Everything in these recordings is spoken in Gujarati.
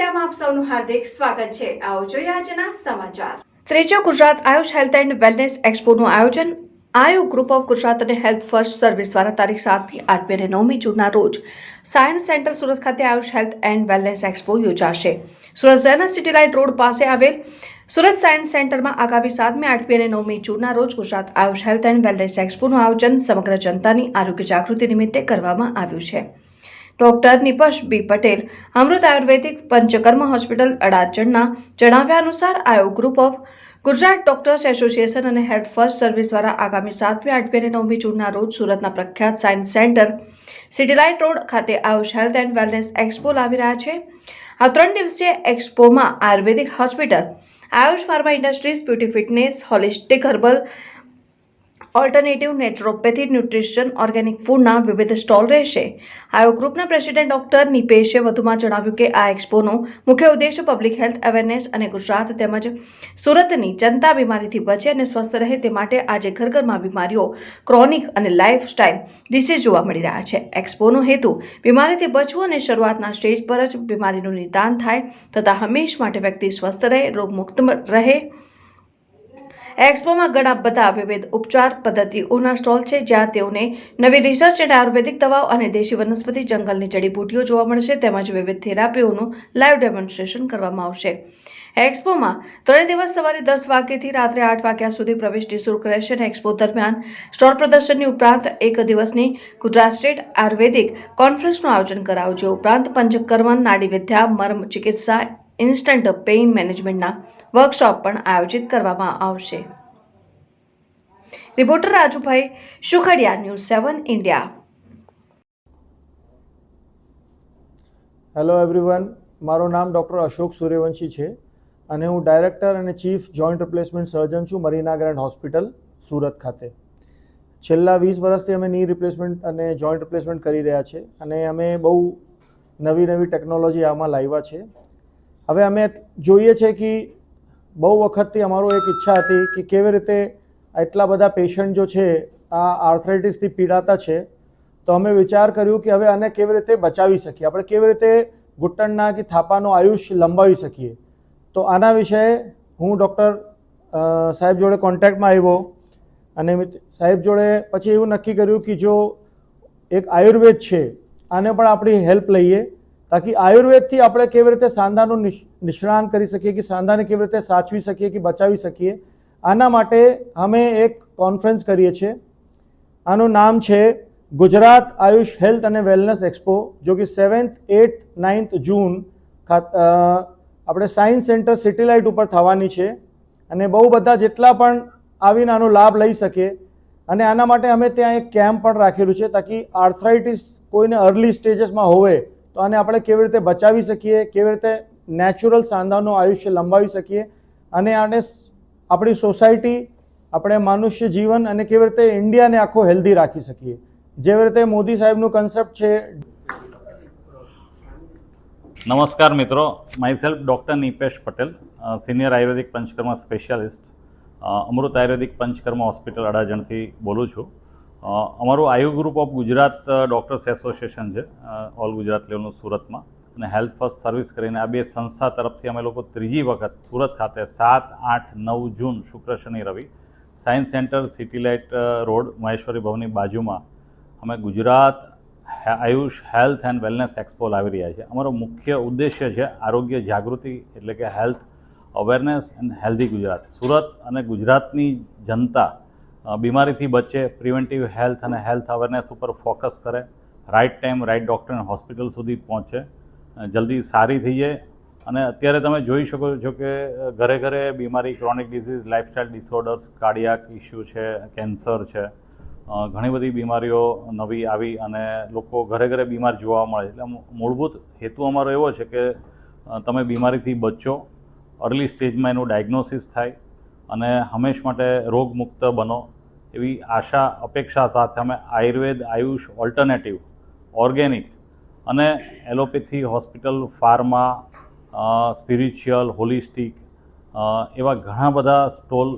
મીડિયામાં આપ સૌનું હાર્દિક સ્વાગત છે। આવો જોઈએ આજના સમાચાર। ત્રીજો Gujarat Ayush health and wellness એક્સપોનું આયોજન આયુ ગ્રુપ ઓફ ગુજરાત અને હેલ્થ ફર્સ્ટ સર્વિસ દ્વારા તારીખ 7થી 8મી અને 9મી જૂનના રોજ સાયન્સ સેન્ટર સુરત ખાતે Ayush health and wellness expo યોજાશે। સુરત શહેરના સિટી લાઇટ રોડ પાસે આવેલ સુરત સાયન્સ સેન્ટરમાં આગામી 7મી 8મી અને 9મી જૂનના રોજ Gujarat Ayush health and wellness એક્સપોનું આયોજન સમગ્ર જનતાની આરોગ્ય જાગૃતિ નિમિત્તે કરવામાં આવ્યું છે। Doctor Nipesh B Patel, Amrut Ayurvedic Panchakarma hospital અડાજણના જણાવ્યા અનુસાર Ayu group of Gujarat doctors association અને હેલ્થ ફર્સ્ટ સર્વિસ દ્વારા આગામી 7મી 8મી અને 9મી જૂનના રોજ સુરતના પ્રખ્યાત science centre city light road ખાતે Ayush health and wellness expo લાવી રહ્યા છે। આ 3 દિવસીય એક્સપોમાં Ayurvedic hospital, Ayush pharma industries, beauty fitness, holistic herbal, alternative, naturopathy, nutrition, organic ફૂડના વિવિધ સ્ટોલ રહેશે। આયુ ગ્રુપના પ્રેસિડેન્ટ ડોક્ટર નિપેશે વધુમાં જણાવ્યું કે આ એક્સપોનો મુખ્ય ઉદ્દેશ પબ્લિક હેલ્થ અવેરનેસ અને ગુજરાત તેમજ સુરતની જનતા બીમારીથી બચે અને સ્વસ્થ રહે તે માટે આજે ઘરમાં બીમારીઓ, ક્રોનિક અને લાઇફસ્ટાઇલ ડિસીઝ જોવા મળી રહ્યા છે। એક્સપોનો હેતુ બીમારીથી બચવું અને શરૂઆતના સ્ટેજ પર જ બીમારીનું નિદાન થાય તથા હંમેશ માટે વ્યક્તિ સ્વસ્થ રહે, રોગમુક્ત રહે। એક્સપોમાં ઘણા બધા વિવિધ ઉપચાર પદ્ધતિઓના સ્ટોલ છે જ્યાં તેઓને નવી રિસર્ચ અને આયુર્વેદિક દવાઓ અને દેશી વનસ્પતિ, જંગલની જડીબુટ્ટીઓ જોવા મળશે તેમજ વિવિધ થેરાપીઓનું લાઈવ ડેમોન્સ્ટ્રેશન કરવામાં આવશે। એક્સપોમાં 3 દિવસ સવારે 10 વાગ્યાથી રાત્રે 8 વાગ્યા સુધી પ્રવેશ નિઃશુલ્ક રહેશે અને એક્સપો દરમિયાન સ્ટોલ પ્રદર્શનની ઉપરાંત એક દિવસની ગુજરાત સ્ટેટ આયુર્વેદિક કોન્ફરન્સનું આયોજન કરાયું છે। ઉપરાંત પંચકર્મ, નાડી વિદ્યા, મર્મ ચિકિત્સા, ઇન્સ્ટન્ટ પેઇન મેનેજમેન્ટના વર્કશોપ પણ આયોજિત કરવામાં આવશે। Reporter Rajubhai Sukhadia, news 7 India. Hello everyone, મારું નામ ડૉક્ટર અશોક સૂર્યવંશી છે અને હું ડાયરેક્ટર અને ચીફ જોઈન્ટ રિપ્લેસમેન્ટ સર્જન છું મરીના ગ્રેન્ડ હોસ્પિટલ સુરત ખાતે। છેલ્લા 20 વર્ષથી અમે ની રિપ્લેસમેન્ટ અને જોઈન્ટ રિપ્લેસમેન્ટ કરી રહ્યા છે અને અમે બહુ નવી ટેકનોલોજી આમાં લાવ્યા છે। હવે અમે જોઈએ છે કે બહુ વખતથી અમારો એક ઈચ્છા હતી કે કેવી રીતે એટલા બધા પેશન્ટ જો છે આ આર્થરાઇટિસથી પીડાતા છે તો અમે વિચાર કર્યું કે હવે આને કેવી રીતે બચાવી શકીએ, આપણે કેવી રીતે ઘૂંટણના કે થાપાનો આયુષ્ય લંબાવી શકીએ। તો આના વિશે હું ડૉક્ટર સાહેબ જોડે કોન્ટેક્ટમાં આવ્યો અને સાહેબ જોડે પછી એવું નક્કી કર્યું કે જો એક આયુર્વેદ છે આને પણ આપણી હેલ્પ લઈએ તાકી આયુર્વેદથી આપણે કેવી રીતે સાંધાનું નિષ્ણાંત કરી શકીએ કે સાંધાને કેવી રીતે સાચવી શકીએ કે બચાવી શકીએ। આના માટે અમે એક કોન્ફરન્સ કરીએ છીએ। આનું નામ છે ગુજરાત આયુષ હેલ્થ અને વેલનેસ એક્સપો, જો કે 7th, 8th, 9th જૂન આપણે સાયન્સ સેન્ટર સિટી લાઇટ ઉપર થવાની છે અને બહુ બધા જેટલા પણ આવીને આનો લાભ લઈ શકે અને આના માટે અમે ત્યાં એક કેમ્પ પણ રાખેલું છે તાકી આર્થરાઇટિસ કોઈને અર્લી સ્ટેજીસમાં હોય તો આને આપણે કેવી રીતે બચાવી શકીએ, કેવી રીતે નેચરલ સાંધાનું આયુષ્ય લંબાવી શકીએ અને આને આપણી સોસાયટી, આપણે મનુષ્ય જીવન અને કેવી રીતે ઇન્ડિયાને આખો હેલ્ધી રાખી શકીએ, જેવી રીતે મોદી સાહેબનું કન્સેપ્ટ છે। નમસ્કાર મિત્રો, myself doctor Nipesh Patel, senior Ayurvedic Panchakarma specialist, Amrut Ayurvedic Panchakarma hospital અડાજણથી બોલું છું। અમારું Ayu group of Gujarat doctors association છે, ઓલ ગુજરાત લેવલનું સુરતમાં, અને હેલ્થ ફર્સ્ટ સર્વિસ કરીને આ બે સંસ્થા તરફથી અમે લોકો ત્રીજી વખત સુરત ખાતે 7, 8, 9 જૂન શુક્ર, શનિ, રવિ science centre city light road Maheshwari ભવનની બાજુમાં અમે Gujarat Ayush health and wellness expo લાવી રહ્યા છીએ। અમારો મુખ્ય ઉદ્દેશ્ય છે આરોગ્ય જાગૃતિ, એટલે કે health awareness and healthy Gujarat. Surat અને ગુજરાતની જનતા બીમારીથી બચે, પ્રિવેન્ટિવ હેલ્થ અને હેલ્થ અવેરનેસ ઉપર ફોકસ કરે, રાઇટ ટાઈમ રાઇટ ડૉક્ટર અને હોસ્પિટલ સુધી પહોંચે, જલ્દી સારી થઈ જાય। અને અત્યારે તમે જોઈ શકો છો કે ઘરે ઘરે બીમારી, chronic disease, lifestyle disorders, cardiac issue છે, કેન્સર છે, ઘણી બધી બીમારીઓ નવી આવી અને લોકો ઘરે ઘરે બીમાર જોવા મળે। એટલે મૂળભૂત હેતુ અમારો એવો છે કે તમે બીમારીથી બચો, અર્લી સ્ટેજમાં એનું ડાયગ્નોસિસ થાય અને હંમેશ માટે રોગમુક્ત બનો, એવી આશા અપેક્ષા સાથે અમે આયુર્વેદ, આયુષ, ઓલ્ટરનેટિવ, ઓર્ગેનિક અને allopathy, hospital, pharma, spiritual, holistic એવા ઘણા બધા સ્ટોલ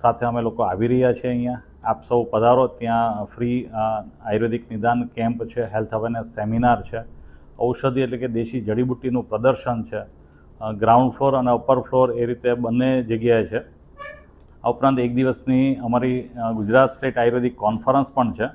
સાથે અમે લોકો આવી રહ્યા છીએ અહીંયા। આપ સૌ પધારો, ત્યાં ફ્રી આયુર્વેદિક નિદાન કેમ્પ છે, હેલ્થ અવેરનેસ સેમિનાર છે, ઔષધિ એટલે કે દેશી જડીબુટ્ટીનું પ્રદર્શન છે, ગ્રાઉન્ડ ફ્લોર અને અપર ફ્લોર એ રીતે બંને જગ્યાએ છે. આ ઉપરાંત એક દિવસની અમારી ગુજરાત સ્ટેટ આયુર્વેદિક કોન્ફરન્સ પણ છે.